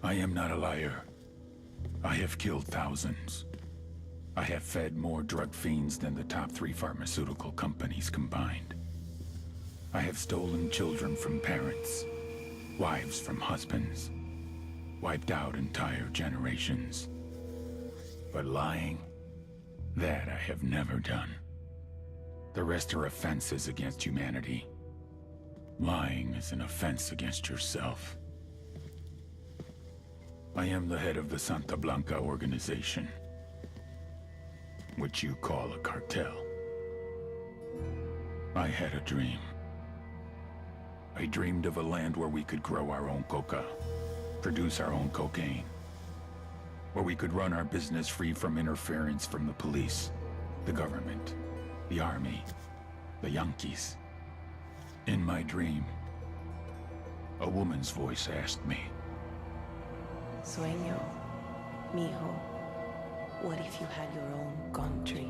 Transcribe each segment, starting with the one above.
I am not a liar. I have killed thousands. I have fed more drug fiends than the top 3 pharmaceutical companies combined. I have stolen children from parents, wives from husbands, wiped out entire generations. But lying, that I have never done. The rest are offenses against humanity. Lying is an offense against yourself. I am the head of the Santa Blanca organization, which you call a cartel. I had a dream. I dreamed of a land where we could grow our own coca, produce our own cocaine, where we could run our business free from interference from the police, the government, the army, the Yankees. In my dream, a woman's voice asked me, Sueño, mijo, what if you had your own country?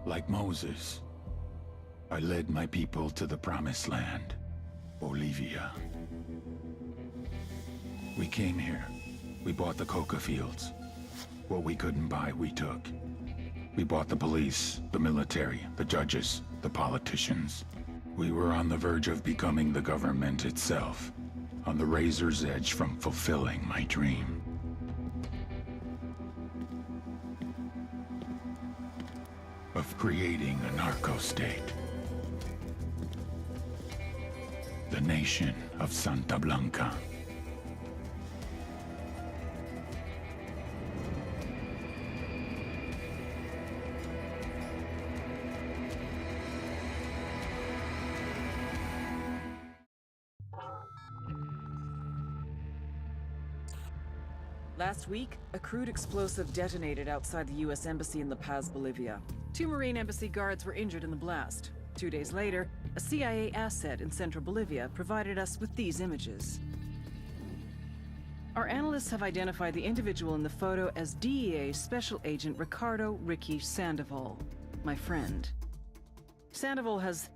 like Moses, I led my people to the promised land, Bolivia. We came here. We bought the coca fields. What we couldn't buy, we took. We bought the police, the military, the judges, the politicians. We were on the verge of becoming the government itself, on the razor's edge from fulfilling my dream. Of creating a narco-state. The nation of Santa Blanca. Last week, a crude explosive detonated outside the U.S. Embassy in La Paz, Bolivia. 2 Marine Embassy guards were injured in the blast. 2 days later, a CIA asset in central Bolivia provided us with these images. Our analysts have identified the individual in the photo as DEA Special Agent Ricardo Ricky Sandoval, my friend. Sandoval has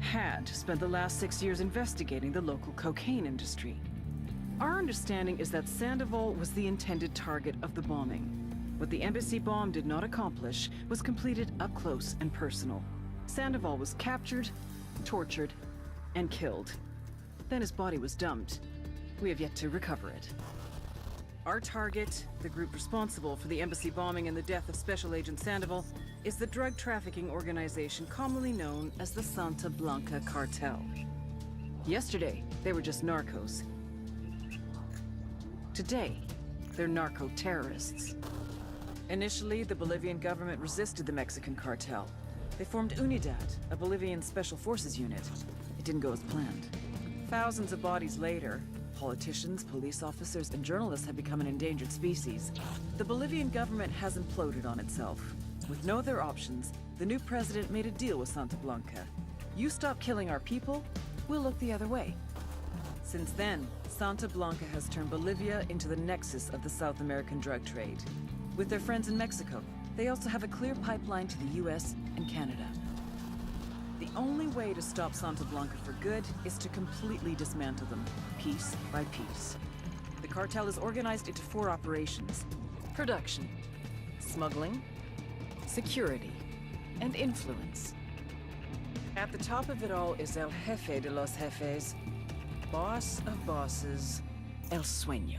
had spent the last 6 years investigating the local cocaine industry. Our understanding is that Sandoval was the intended target of the bombing. What the embassy bomb did not accomplish was completed up close and personal. Sandoval was captured, tortured, and killed. Then his body was dumped. We have yet to recover it. Our target, the group responsible for the embassy bombing and the death of Special Agent Sandoval, is the drug trafficking organization commonly known as the Santa Blanca Cartel. Yesterday, they were just narcos. Today, they're narco-terrorists. Initially, the Bolivian government resisted the Mexican cartel. They formed UNIDAD, a Bolivian special forces unit. It didn't go as planned. Thousands of bodies later, politicians, police officers, and journalists have become an endangered species. The Bolivian government has imploded on itself. With no other options, the new president made a deal with Santa Blanca. You stop killing our people, we'll look the other way. Since then, Santa Blanca has turned Bolivia into the nexus of the South American drug trade. With their friends in Mexico, they also have a clear pipeline to the US and Canada. The only way to stop Santa Blanca for good is to completely dismantle them, piece by piece. The cartel is organized into 4 operations: production, smuggling, security, and influence. At the top of it all is El Jefe de los Jefes, boss of bosses, El Sueño.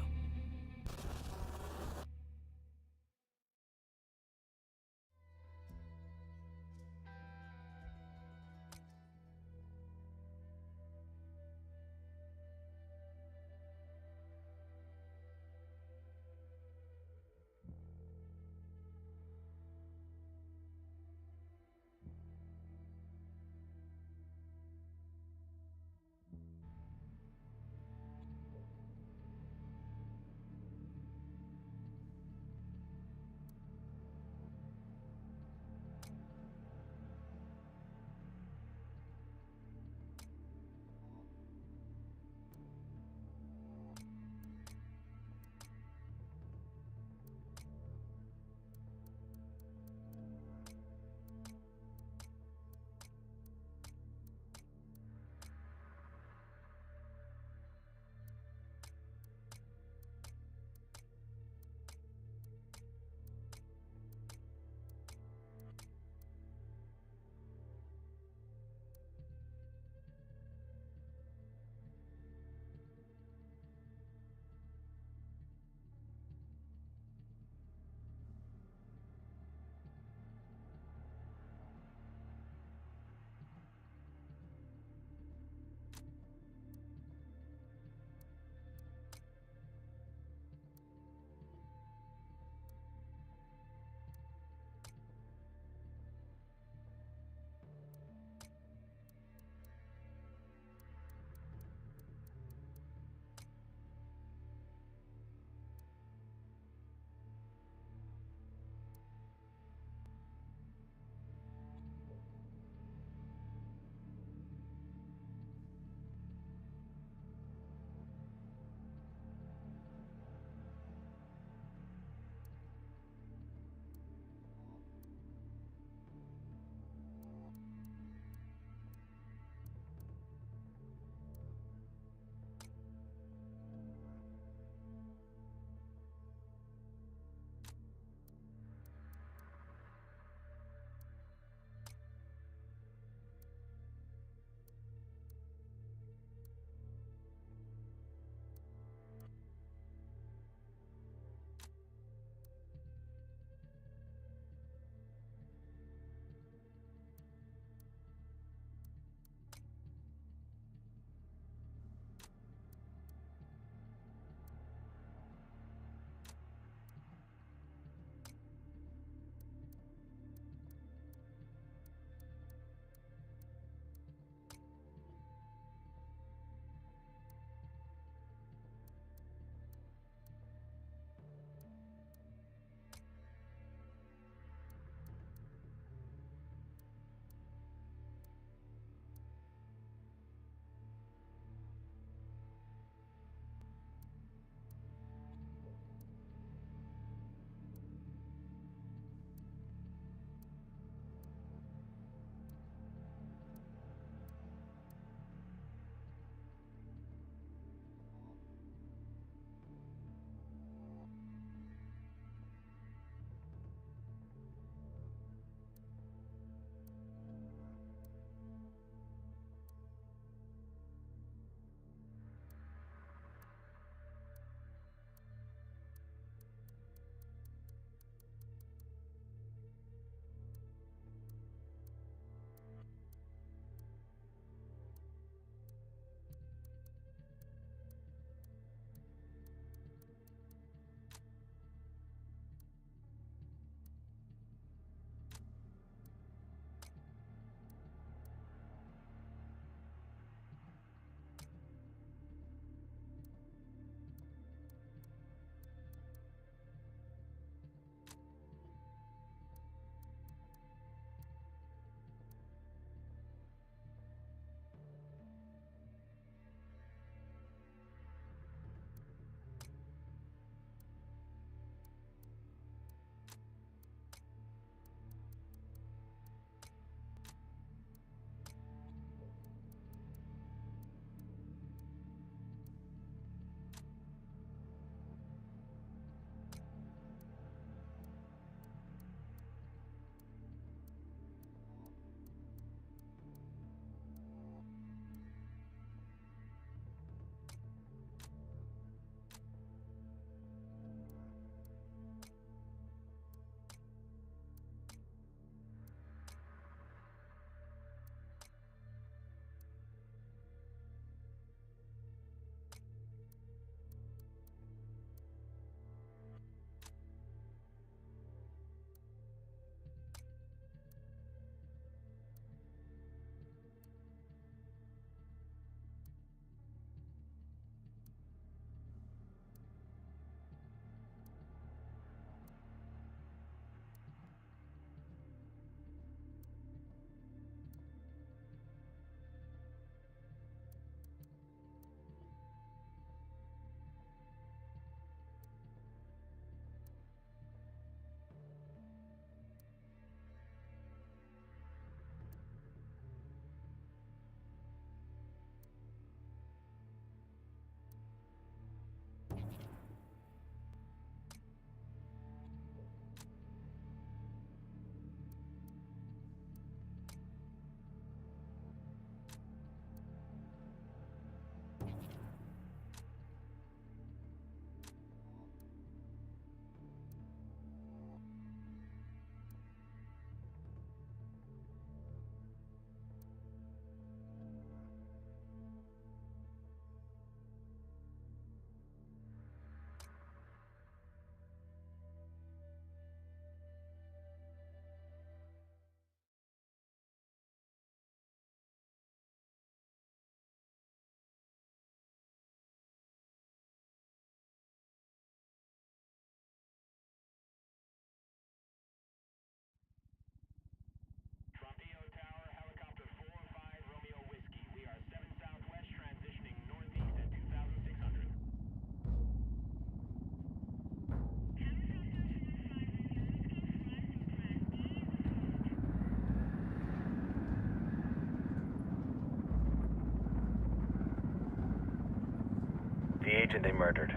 mentioned they murdered.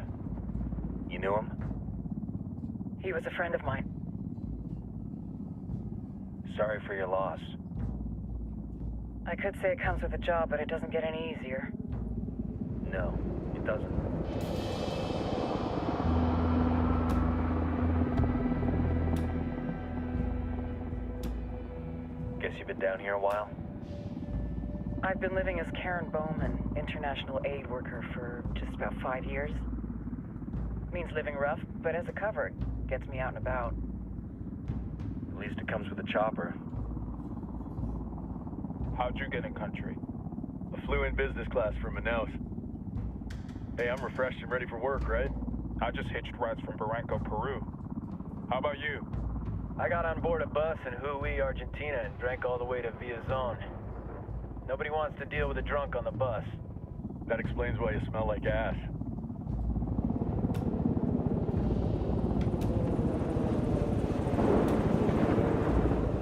You knew him? He was a friend of mine. Sorry for your loss. I could say it comes with a job, but it doesn't get any easier. No, it doesn't. Guess you've been down here a while? I've been living as Karen Bowman, international aid worker, for just about 5 years. Means living rough, but as a cover, it gets me out and about. At least it comes with a chopper. How'd you get in country? I flew in business class from Manaus. Hey, I'm refreshed and ready for work, right? I just hitched rides from Barranco, Peru. How about you? I got on board a bus in OooWee, Argentina, and drank all the way to Villazon. Nobody wants to deal with a drunk on the bus. That explains why you smell like ass.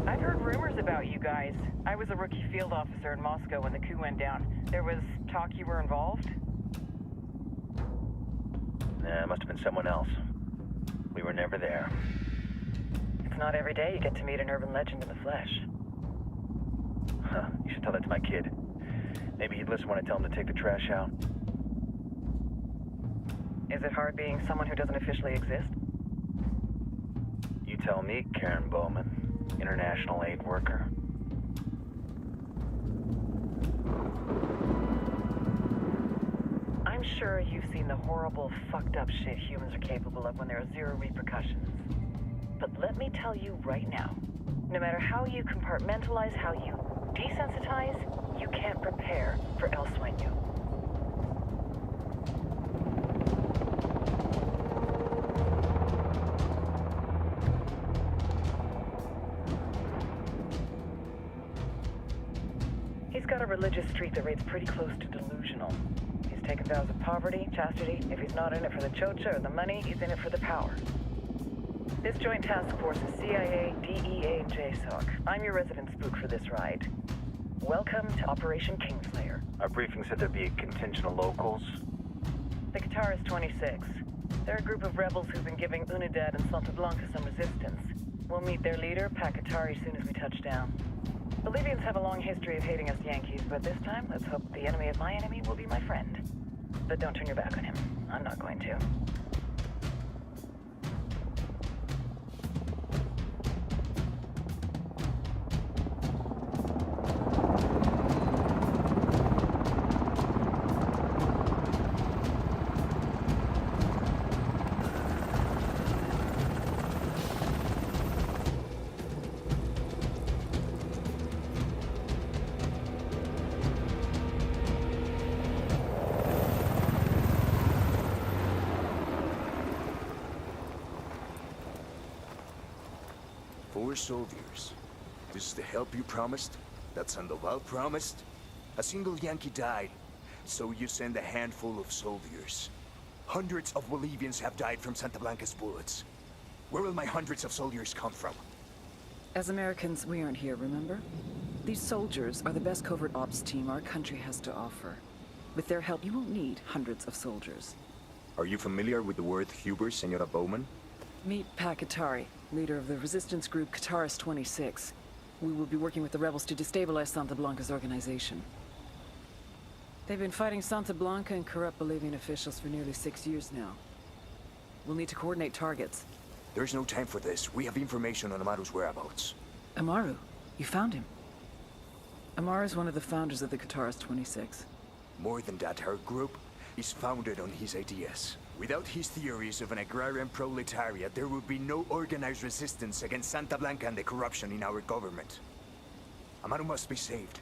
I've heard rumors about you guys. I was a rookie field officer in Moscow when the coup went down. There was talk you were involved? Nah, it must have been someone else. We were never there. It's not every day you get to meet an urban legend in the flesh. Huh, you should tell that to my kid. Maybe he'd listen when I tell him to take the trash out. Is it hard being someone who doesn't officially exist? You tell me, Karen Bowman, international aid worker. I'm sure you've seen the horrible, fucked up shit humans are capable of when there are zero repercussions. But let me tell you right now, no matter how you compartmentalize, how you desensitize, you can't prepare for El Sueño. He's got a religious streak that rates pretty close to delusional. He's taken vows of poverty, chastity. If he's not in it for the chocha or the money, he's in it for the power. This joint task force is CIA, DEA, and JSOC. I'm your resident spook for this ride. Welcome to Operation Kingslayer. Our briefing said there'd be a contingent of locals. The Qatar is 26. They're a group of rebels who've been giving Unidad and Santa Blanca some resistance. We'll meet their leader, Pakatari, as soon as we touch down. Bolivians have a long history of hating us Yankees, but this time, let's hope the enemy of my enemy will be my friend. But don't turn your back on him. I'm not going to. Four soldiers. This is the help you promised? That Sandoval promised? A single Yankee died, so you send a handful of soldiers. Hundreds of Bolivians have died from Santa Blanca's bullets. Where will my hundreds of soldiers come from? As Americans, we aren't here, remember? These soldiers are the best covert ops team our country has to offer. With their help, you won't need hundreds of soldiers. Are you familiar with the word Huber, Senora Bowman? Meet Pakatari, leader of the resistance group Qatar 26. We will be working with the rebels to destabilize Santa Blanca's organization. They've been fighting Santa Blanca and corrupt Bolivian officials for nearly 6 years now. We'll need to coordinate targets. There's no time for this. We have information on Amaru's whereabouts. Amaru, you found him. Amaru is one of the founders of the Qatar 26. More than that, her group is founded on his ideas. Without his theories of an agrarian proletariat, there would be no organized resistance against Santa Blanca and the corruption in our government. Amaru must be saved.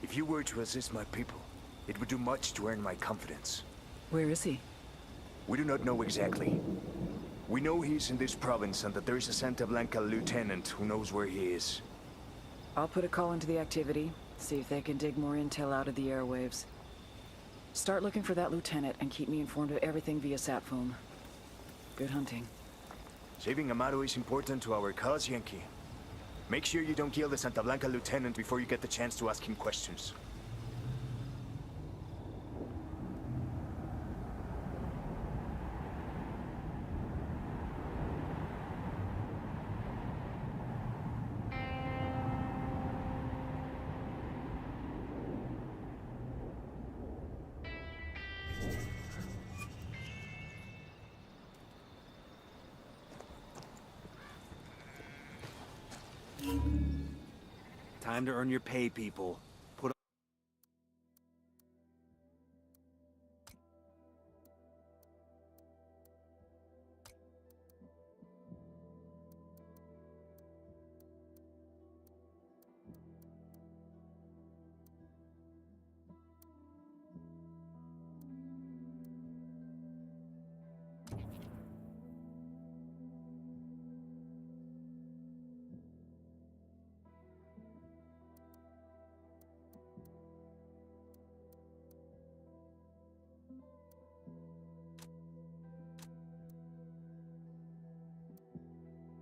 If you were to assist my people, it would do much to earn my confidence. Where is he? We do not know exactly. We know he's in this province and that there is a Santa Blanca lieutenant who knows where he is. I'll put a call into the activity, see if they can dig more intel out of the airwaves. Start looking for that lieutenant and keep me informed of everything via satphone. Good hunting. Saving Amaru is important to our cause, Yankee. Make sure you don't kill the Santa Blanca lieutenant before you get the chance to ask him questions. Time to earn your pay, people. Put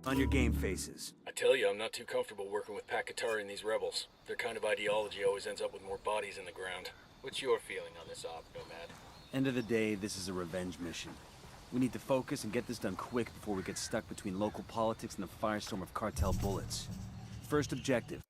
on your game faces. I tell you, I'm not too comfortable working with Pakatari and these rebels. Their kind of ideology always ends up with more bodies in the ground. What's your feeling on this op, Nomad? End of the day, this is a revenge mission. We need to focus and get this done quick before we get stuck between local politics and the firestorm of cartel bullets. First objective.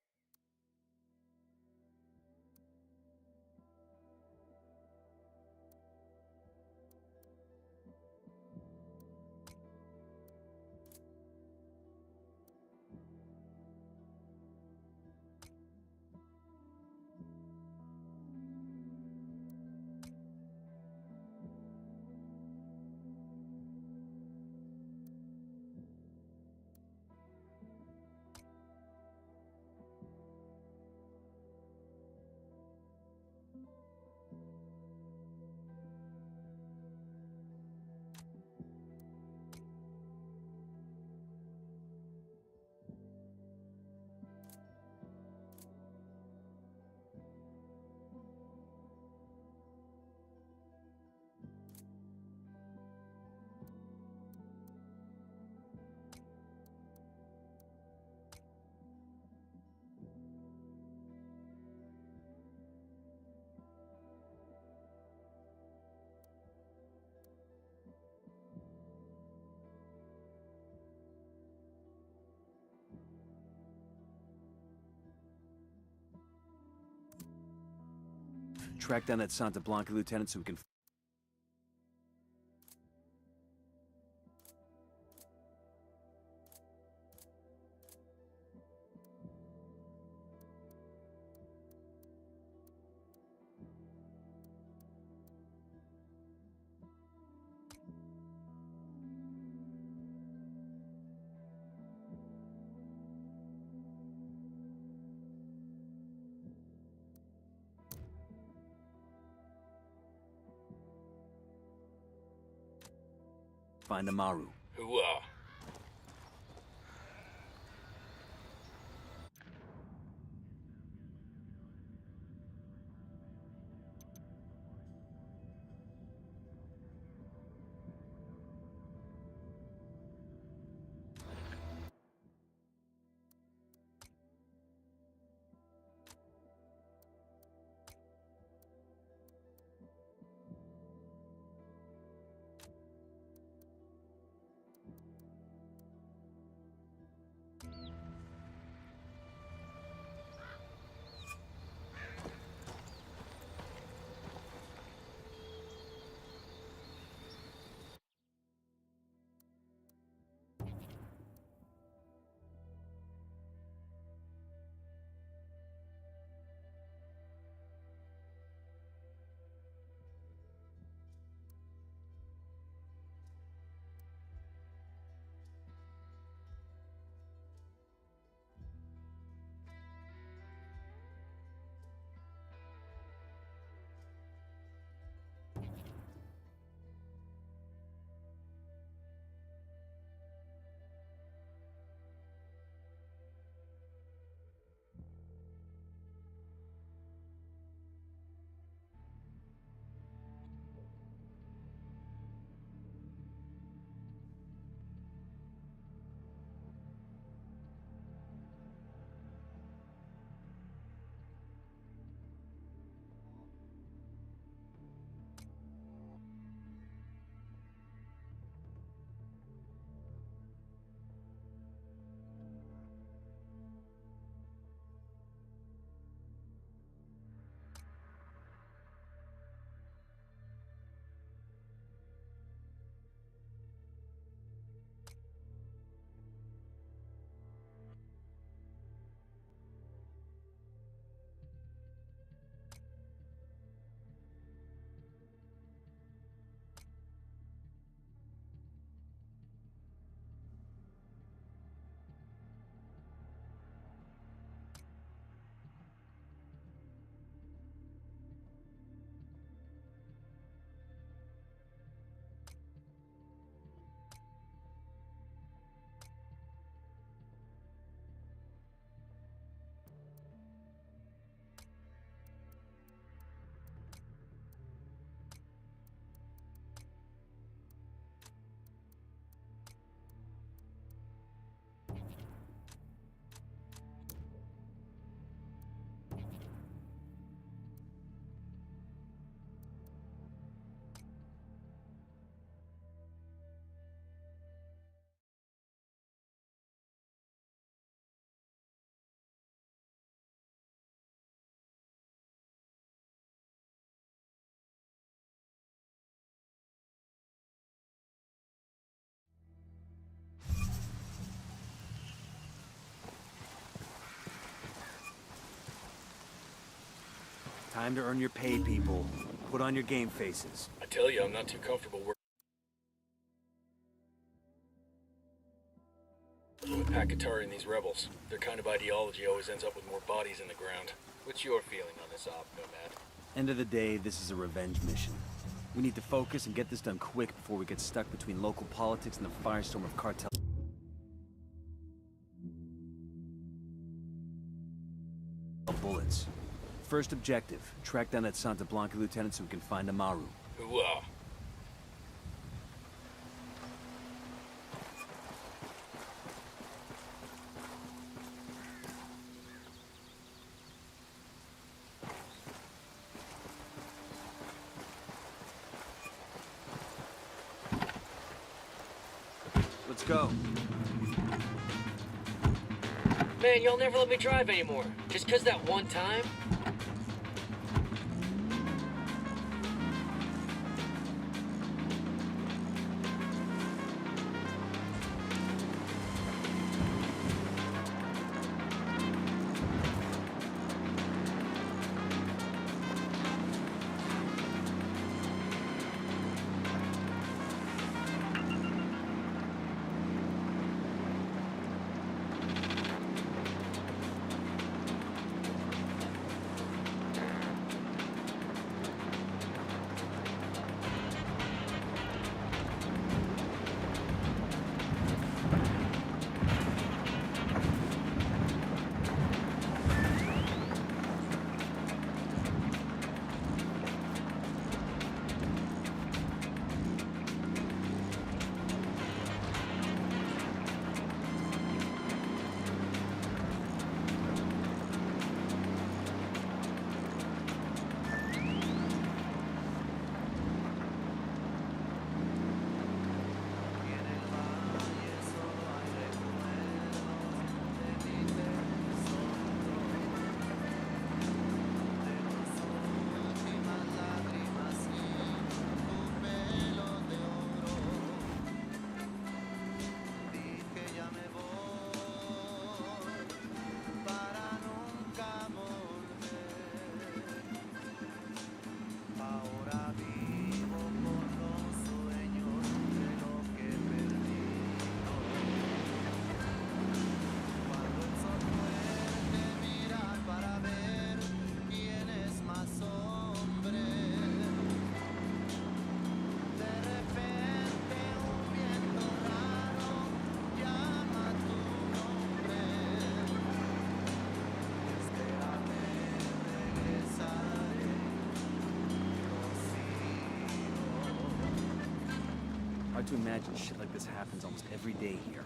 Track down that Santa Blanca lieutenant so we can... Find Amaru. Hooah. Time to earn your pay, people. Put on your game faces. I tell you, I'm not too comfortable working with Pakatari and these rebels. Their kind of ideology always ends up with more bodies in the ground. What's your feeling on this op, Nomad? End of the day, this is a revenge mission. We need to focus and get this done quick before we get stuck between local politics and the firestorm of cartel bullets. First objective, track down that Santa Blanca lieutenant so we can find Amaru. OooWee. Let's go. Man, y'all never let me drive anymore. Just 'cause that one time? Hard to imagine shit like this happens almost every day here.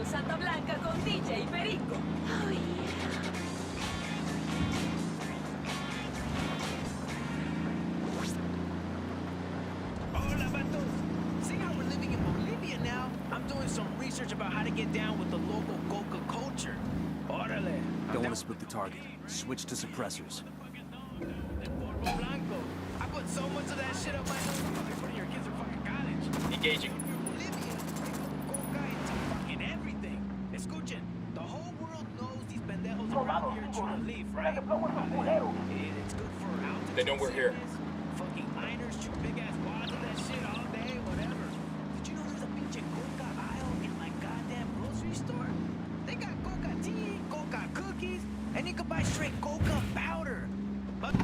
Santa Blanca con DJ Perico. Oh, yeah. Hola, vatos. Seeing how we're living in Bolivia now, I'm doing some research about how to get down with the local coca Don't want to split the target. Switch to suppressors. I put so much of that shit up my nose. I'm like, putting your kids in fucking college. Engaging. Fucking everything. Escuchen, the whole world knows these pendejos around here chew the leaf, right? It's good for altitude. They know we're here. Fucking miners chew big ass wads of that shit all day, whatever. Did you know there's a pinche coca aisle in my goddamn grocery store? They got coca tea, coca cookies, and you can buy straight coca powder. But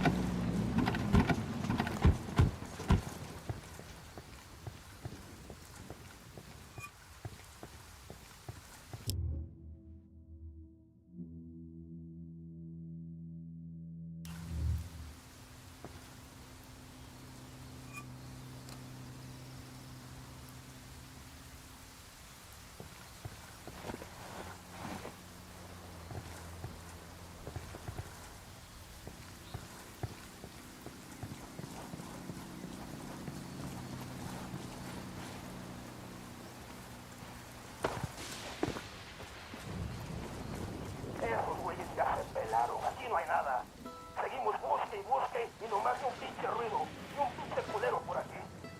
esos güeyes ya se pelaron. Aquí no hay nada. Seguimos busque y busque y nomás un pinche ruido y un pinche culero por aquí.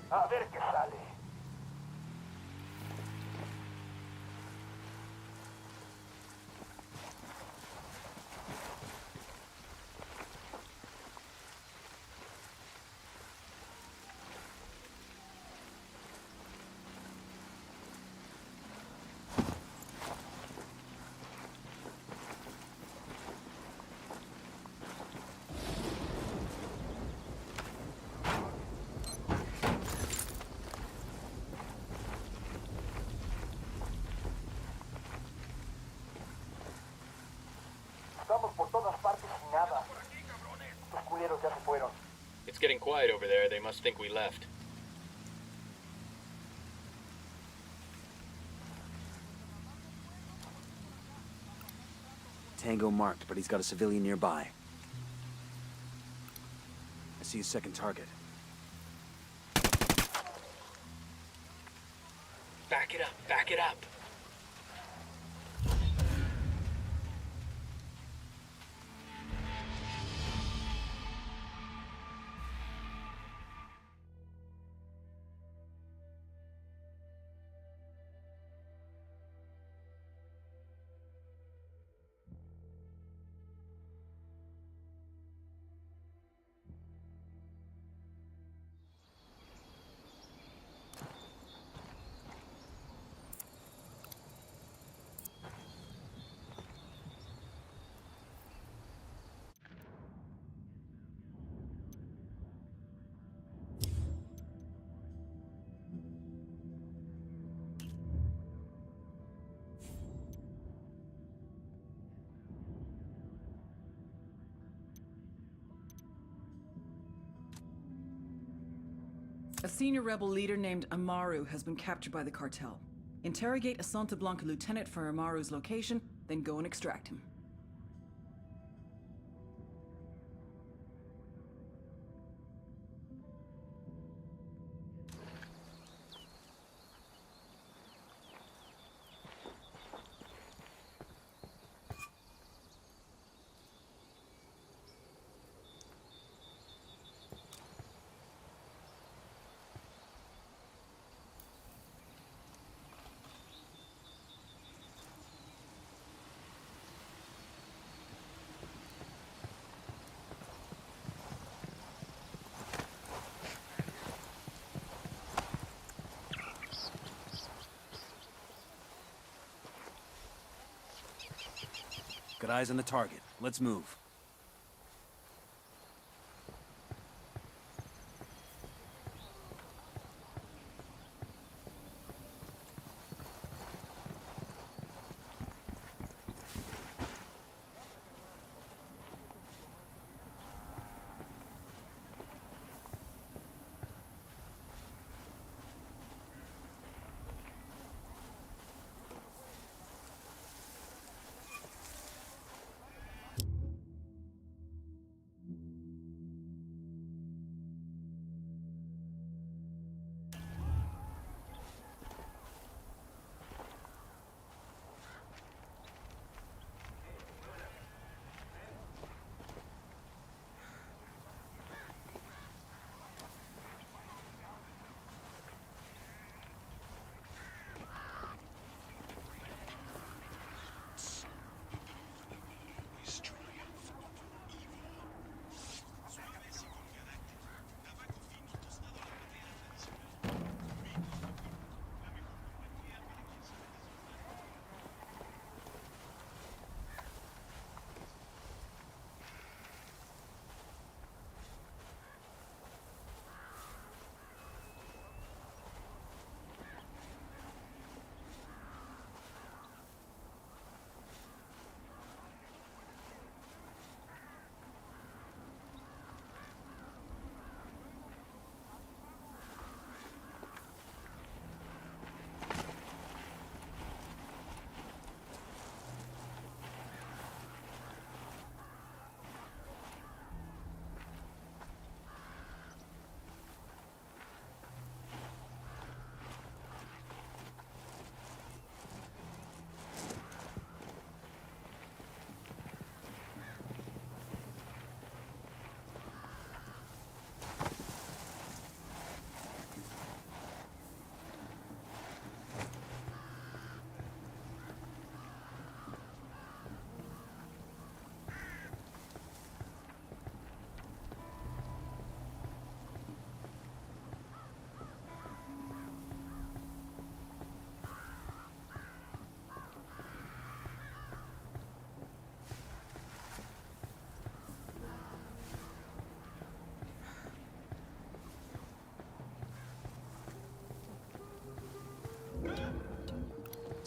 A ver qué sale. Estamos por todas partes sin nada. Los culeros ya se fueron. It's getting quiet over there. They must think we left. Tango marked, but he's got a civilian nearby. I see a second target. Back it up. Back it up. A senior rebel leader named Amaru has been captured by the cartel. Interrogate a Santa Blanca lieutenant for Amaru's location, then go and extract him. Got eyes on the target. Let's move.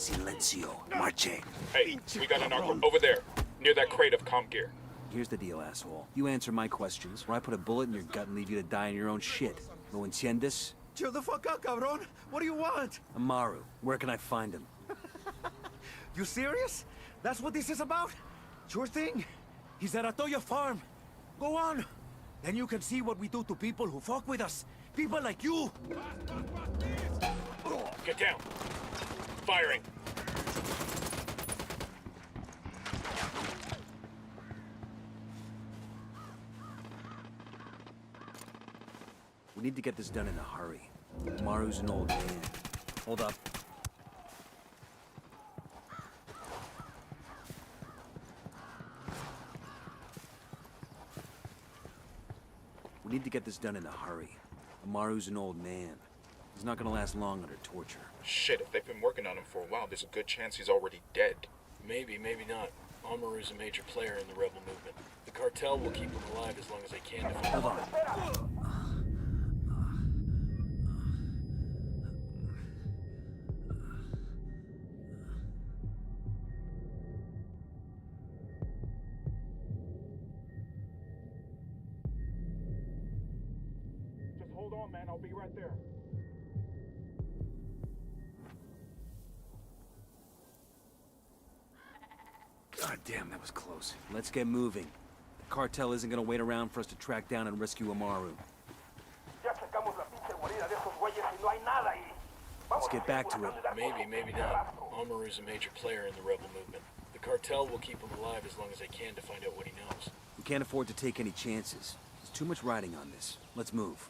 Silencio. Marche. Hey, we got a narco over there, near that crate of comm gear. Here's the deal, asshole. You answer my questions, or I put a bullet in your gut and leave you to die in your own shit. ¿Lo entiendes? Chill the fuck out, cabron. What do you want? Amaru, where can I find him? You serious? That's what this is about? Sure thing. He's at Atoya Farm. Go on. Then you can see what we do to people who fuck with us. People like you. Get down. Firing. We need to get this done in a hurry. Amaru's an old man. Hold up. We need to get this done in a hurry. Amaru's an old man. He's not gonna last long under torture. Shit, if they've been working on him for a while, there's a good chance he's already dead. Maybe, maybe not. Amaru's a major player in the rebel movement. The cartel will keep him alive as long as they can to find Hold on. Just hold on, man. I'll be right there. God damn, that was close. Let's get moving. The cartel isn't gonna wait around for us to track down and rescue Amaru. Ya sacamos la pinche guarida de esos güeyes y no hay nada ahí. Let's get back to it. Maybe, maybe not. Amaru's a major player in the rebel movement. The cartel will keep him alive as long as they can to find out what he knows. We can't afford to take any chances. There's too much riding on this. Let's move.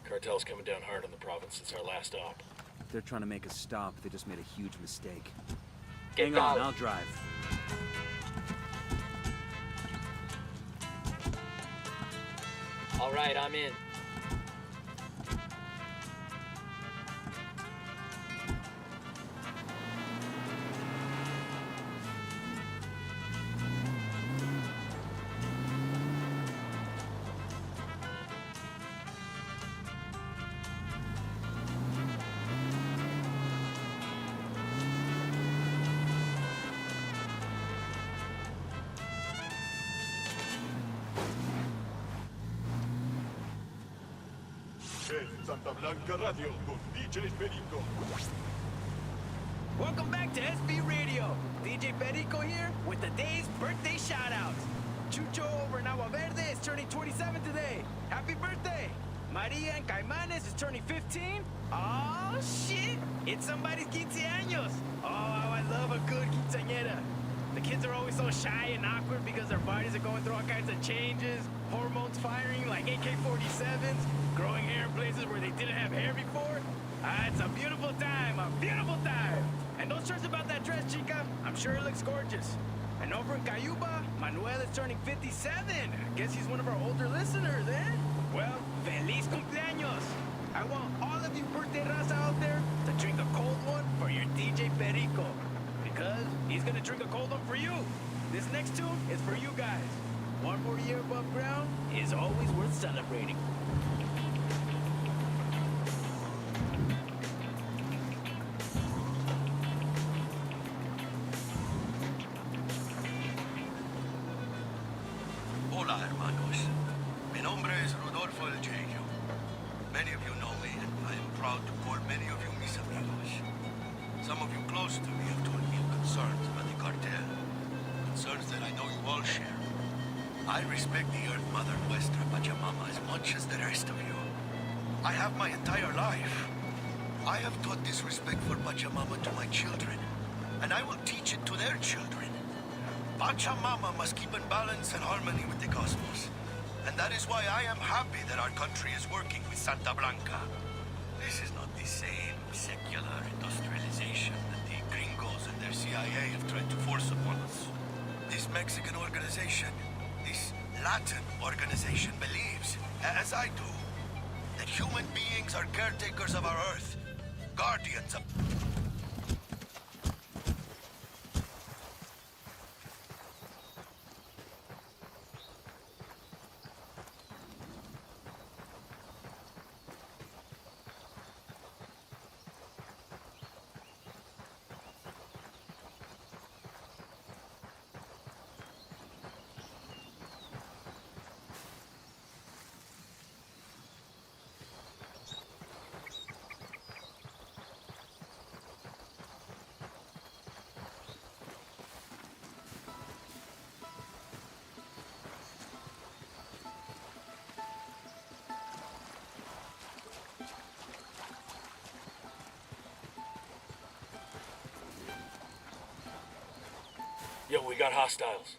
Cartel's coming down hard on the province. It's our last stop. If they're trying to make us stop, they just made a huge mistake. Get Hang on, down. I'll drive. All right, I'm in. Santa Blanca Radio con DJ Perico. Welcome back to SB Radio. DJ Perico here with the day's birthday shoutouts. Chucho over in Agua Verde is turning 27 today. Happy birthday! Maria in Caimanes is turning 15. Oh shit! It's somebody's quinceaños. Oh, how I love a good quinceañera. The kids are always so shy and awkward because their bodies are going through all kinds of changes, hormones firing like AK-47s, growing hair in places where they didn't have hair before. It's a beautiful time, a beautiful time. And don't stress about that dress, chica. I'm sure it looks gorgeous. And over in Cayuba, Manuel is turning 57. I guess he's one of our older listeners, eh? Well, feliz cumpleaños! I want all of you birthday raza out there to drink a cold one for your DJ Perico. Because he's gonna drink a cold one for you. This next tune is for you guys. One more year above ground is always worth celebrating. Hola, hermanos. Mi nombre es Rodolfo el Jejo. Many of you know me, and I am proud to call many of you mis amigos. Some of you close to me have told me of concerns about the cartel. Concerns that I know you all share. I respect the Earth Mother Nuestra Pachamama as much as the rest of you. I have my entire life. I have taught this respect for Pachamama to my children, and I will teach it to their children. Pachamama must keep in balance and harmony with the cosmos. And that is why I am happy that our country is working with Santa Blanca. This is not the same secular industrialization that the gringos and their CIA have tried to force upon us. This Mexican organization, this Latin organization believes, as I do, that human beings are caretakers of our Earth, guardians of... Yo, we got hostiles.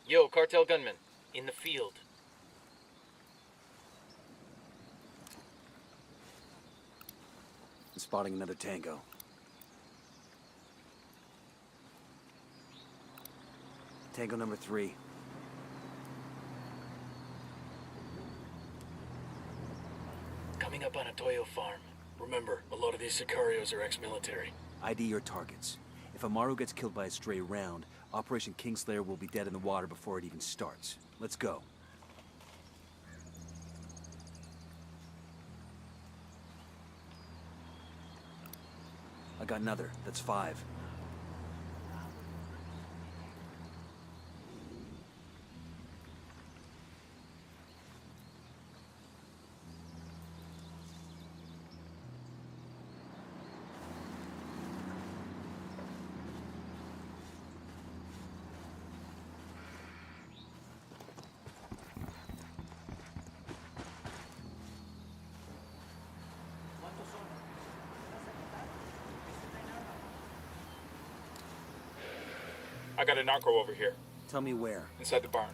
Yo, cartel gunman, in the field. I'm spotting another tango. Tango number 3. Coming up on a Toyo farm. Remember, a lot of these sicarios are ex-military. ID your targets. If Amaru gets killed by a stray round, Operation Kingslayer will be dead in the water before it even starts. Let's go. I got another. That's 5. I got a narco over here. Tell me where. Inside the barn.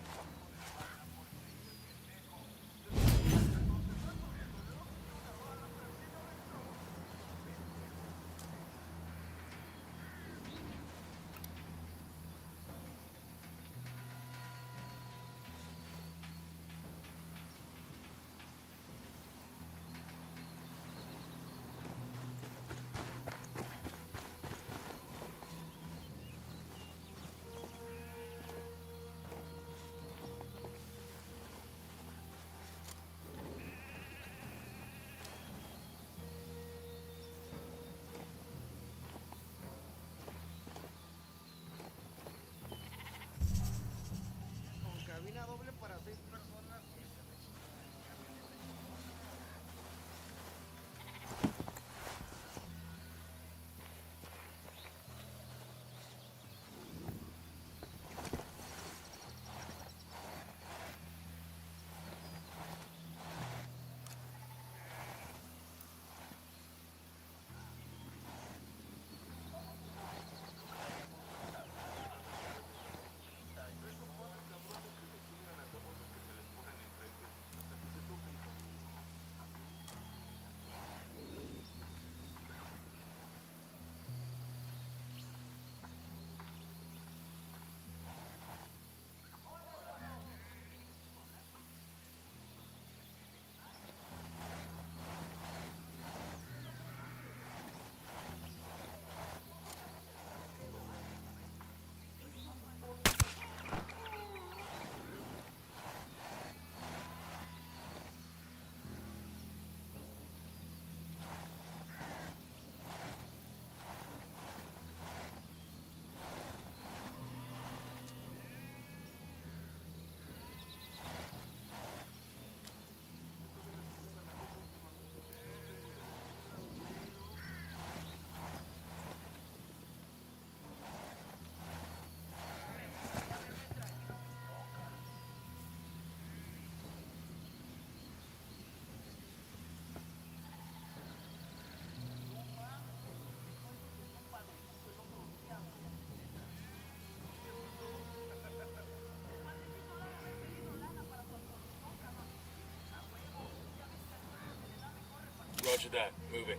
Roger that. Moving.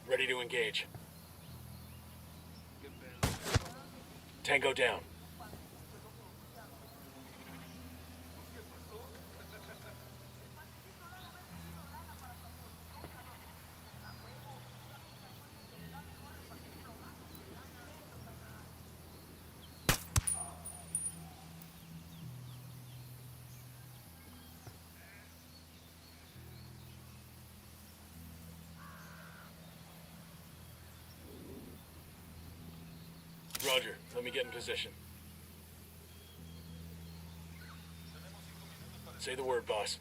Ready to engage. Tango down. Roger, let me get in position. Say the word, boss.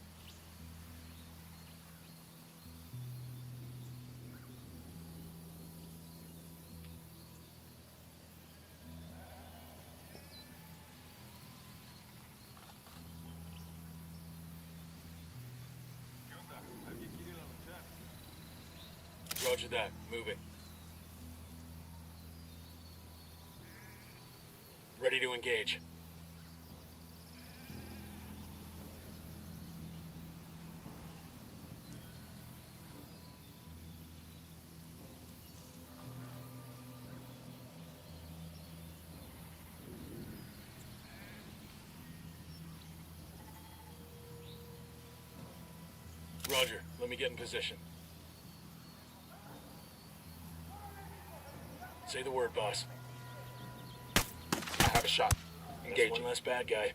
Roger that. Moving. Ready to engage. Roger, let me get in position. Say the word, boss. I have a shot. Engage. That's one less bad guy.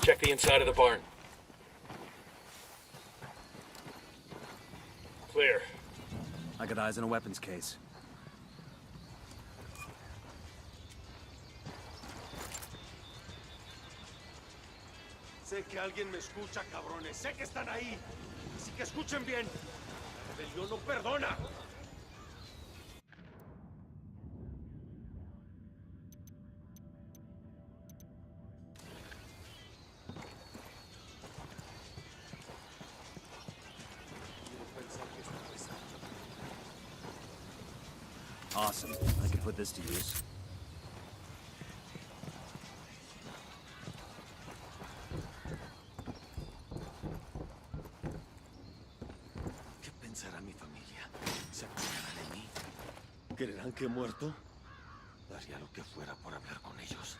Check the inside of the barn. Clear. I got eyes on a weapons case. Sé que alguien me escucha, cabrones. Sé que están ahí. Así que escuchen bien. La rebelión no perdona. Awesome. I can put this to use. ¿Qué pensará mi familia? ¿Se acordará de mí? ¿Creerán que he muerto? Daría lo que fuera por hablar con ellos.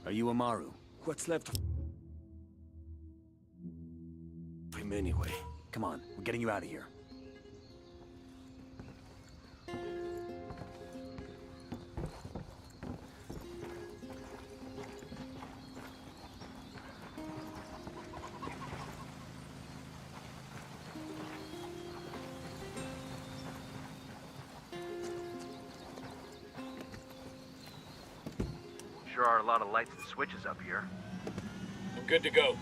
Are you Amaru? What's left of him anyway? Come on, we're getting you out of here. Sure are a lot of lights and switches up here. We're good to go.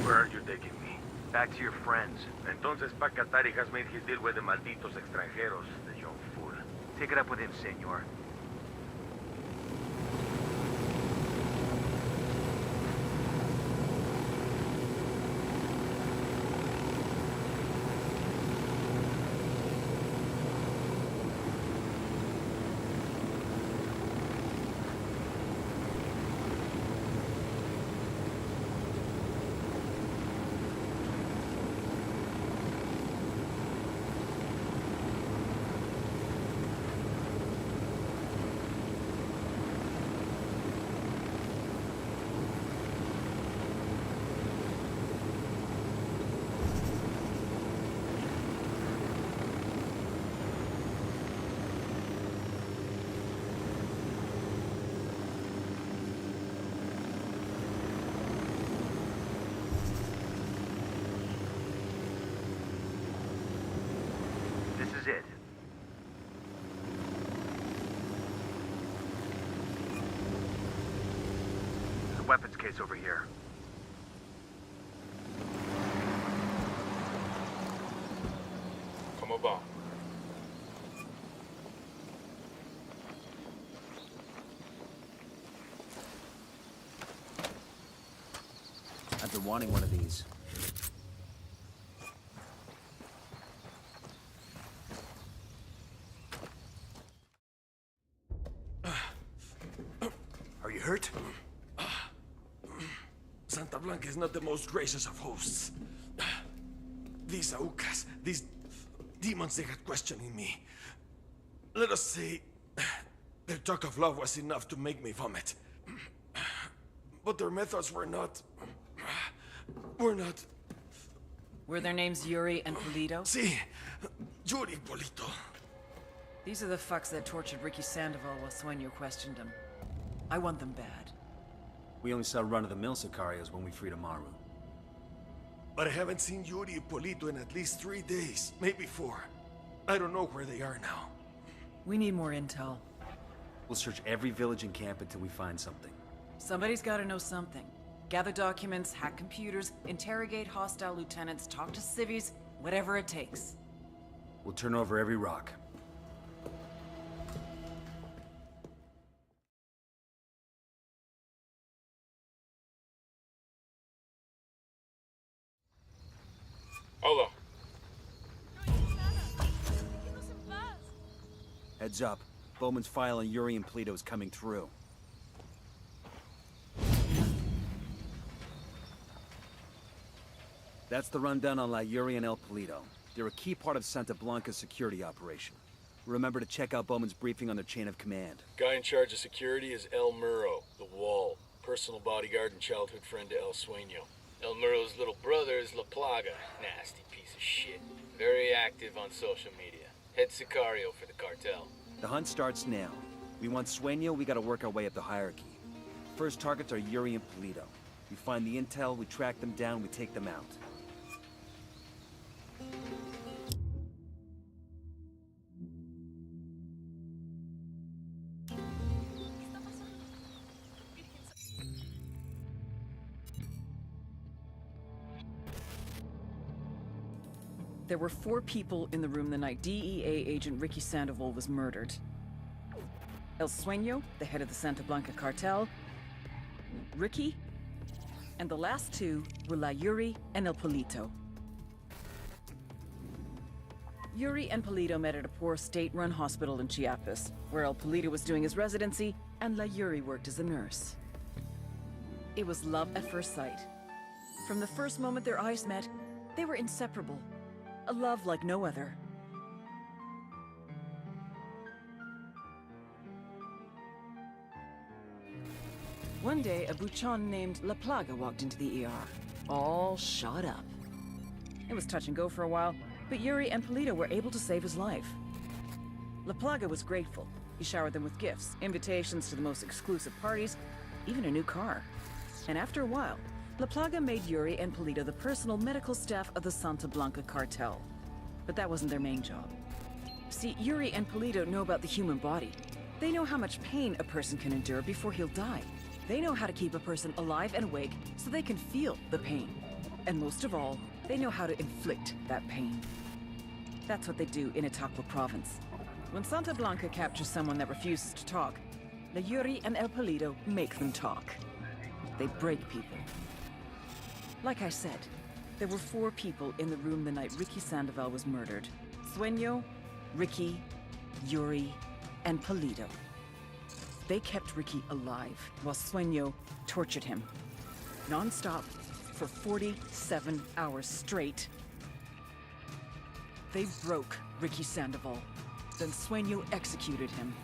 Where are you taking me? Back to your friends. Entonces, Pacatari has made his deal with the malditos extranjeros, the young fool. Take it up with him, senor. case over here. Como va? I've been wanting one of these. Are you hurt? Santa Blanca is not the most gracious of hosts. These Aucas, these demons, they got questioning me. Let us say, their talk of love was enough to make me vomit. But their methods were not... Were their names Yuri and Polito? Si, Yuri Polito. These are the fucks that tortured Ricky Sandoval while Sueño questioned him. I want them bad. We only saw run-of-the-mill Sicarios when we freed Amaru. But I haven't seen Yuri and Polito in at least 3 days, maybe 4. I don't know where they are now. We need more intel. We'll search every village and camp until we find something. Somebody's gotta know something. Gather documents, hack computers, interrogate hostile lieutenants, talk to civvies, whatever it takes. We'll turn over every rock. Hola. Heads up. Bowman's file on Yuri and Polito is coming through. That's the rundown on La Yuri and El Polito. They're a key part of Santa Blanca's security operation. Remember to check out Bowman's briefing on their chain of command. Guy in charge of security is El Muro, the Wall. Personal bodyguard and childhood friend to El Sueño. El Muro's little brother is La Plaga. Nasty piece of shit. Very active on social media. Head Sicario for the cartel. The hunt starts now. We want Sueño, we gotta work our way up the hierarchy. First targets are Yuri and Polito. We find the intel, we track them down, we take them out. There were 4 people in the room the night DEA agent Ricky Sandoval was murdered. El Sueño, the head of the Santa Blanca cartel, Ricky, and the last 2 were La Yuri and El Polito. Yuri and Polito met at a poor state-run hospital in Chiapas, where El Polito was doing his residency and La Yuri worked as a nurse. It was love at first sight. From the first moment their eyes met, they were inseparable. A love like no other. One day, a buchon named La Plaga walked into the ER, all shot up. It was touch and go for a while, but Yuri and Polito were able to save his life. La Plaga was grateful. He showered them with gifts, invitations to the most exclusive parties, even a new car. And after a while, La Plaga made Yuri and Polito the personal medical staff of the Santa Blanca cartel. But that wasn't their main job. See, Yuri and Polito know about the human body. They know how much pain a person can endure before he'll die. They know how to keep a person alive and awake so they can feel the pain. And most of all, they know how to inflict that pain. That's what they do in Itaqua province. When Santa Blanca captures someone that refuses to talk, La Yuri and El Polito make them talk. They break people. Like I said, there were 4 people in the room the night Ricky Sandoval was murdered. Sueño, Ricky, Yuri, and Polito. They kept Ricky alive while Sueño tortured him. Non-stop for 47 hours straight. They broke Ricky Sandoval. Then Sueño executed him.